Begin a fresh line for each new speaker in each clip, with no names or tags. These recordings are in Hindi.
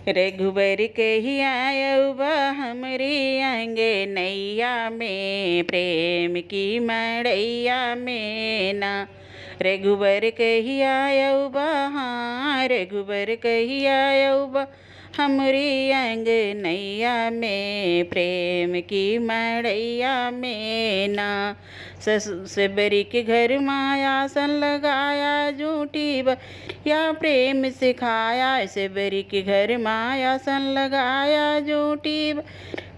रघुबर कहिया बा हमरी आंगे नैया में, प्रेम की मड़ैया में ना। रघुबर कहिया बा, हाँ रघुबर कहिया बा हमरी अंग नैया में, प्रेम की मड़ैया में ना। सबरी के घर माया सन लगाया झूठी या प्रेम सिखाया। सबरी के घर माया सन लगाया झूठी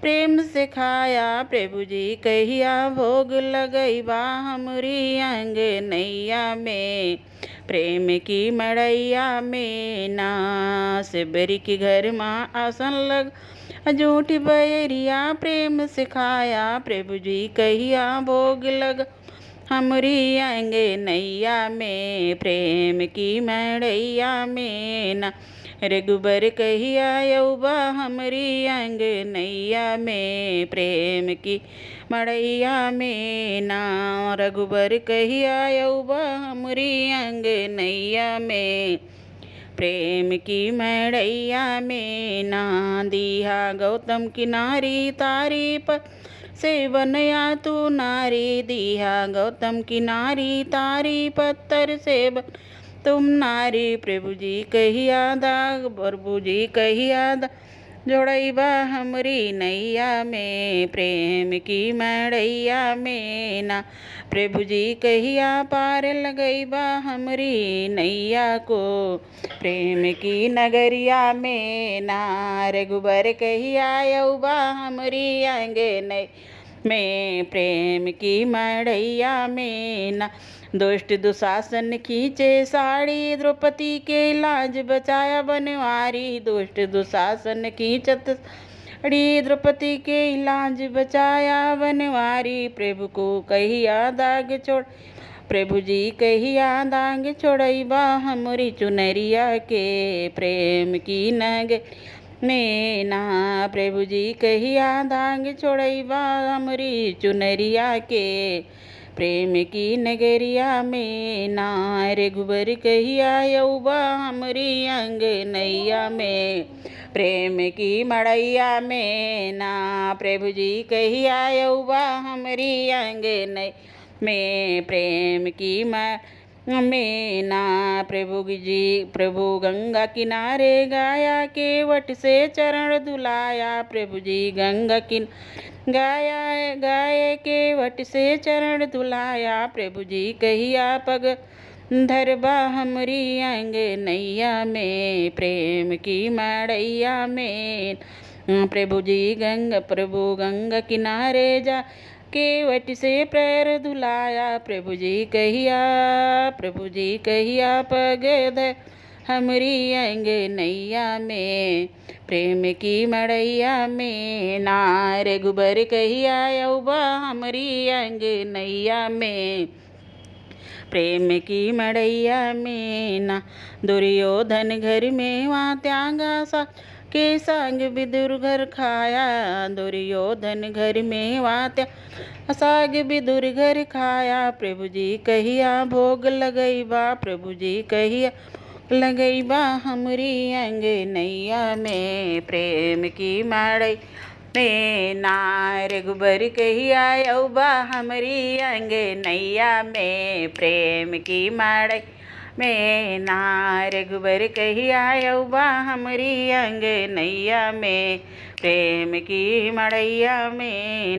प्रेम सिखाया। प्रभु जी कहिया भोग लगैबा हमरी अंग नैया में, प्रेम की मड़ैया में ना। सबरी के घर माँ आसन लग झूठी बैरिया प्रेम सिखाया। प्रभु जी कहिया भोग लग हमरी आएंगे नैया में, प्रेम की मड़ैया में ना। रघुबर कहिया बा हमरी अंग नैया में, प्रेम की मड़ैया में ना। रघुबर कहिया बा हमरी अंग नैया में, प्रेम की मड़ैया में ना। दिया गौतम की नारी तारी पर से बनया तू नारी। दिया गौतम की नारी तारी पत्थर से बन तुम नारी। प्रभु जी कहिया दाग प्रभु जी कहिया दा जोड़ैबा हमरी नैया में, प्रेम की मड़ैया में ना। प्रभु जी कहिया पार लगैबा हमरी नैया को, प्रेम की नगरिया में ना। रघुबर कहिया बा हमरी आंगे नई में, प्रेम की मड़ैया में ना। दुष्ट दुशासन खींचे साड़ी, द्रौपदी के लाज बचाया बनवारी। दुष्ट दुशासन खींचत साड़ी, द्रौपदी के लाज बचाया बनवारी। प्रभु को कहिया दाग छोड़ प्रभु जी कहिया दाग छोड़ैबा हमरी चुनरिया के, प्रेम की नगर में ना। प्रभु जी कहिया दाग छोड़ैबा हमरी चुनरिया के, प्रेम की नगरिया में ना। रघुबर कहिया बा हमरी अंग नैया में, प्रेम की मड़ैया में ना। प्रभु जी कहिया बा हमरी अंग नैया में, प्रेम की में ना। प्रभु गंगा किनारे गाया के वट से चरण धुलाया। प्रभु जी गंगा गाया गाय के वट से चरण धुलाया। प्रभु जी कहिया पग धरबा हमरी अंग नैया में, प्रेम की मड़ैया में। प्रभु गंगा किनारे जा के वट से पैर धुलाया। प्रभु जी कहिया पग धर हमरी अंग नैया में, प्रेम की मड़ैया में ना। रघुबर कहिया बा हमरी अंग नैया में, प्रेम की मड़ैया में ना। दुर्योधन घर में वहाँ त्यागा सा के संग विदुर घर खाया। दुर्योधन घर में वात्या साग विदुर घर खाया। प्रभु जी कहिया भोग लगैबा प्रभु जी कहिया लगैबा हमरी अंग नैया में, प्रेम की मड़ई में ना। रघुबर कहिया बा हमरी अंग नैया में, प्रेम की मड़ई में ना। रघुबर कहिया बा हमरी अंग नैया में, प्रेम की मड़ैया में।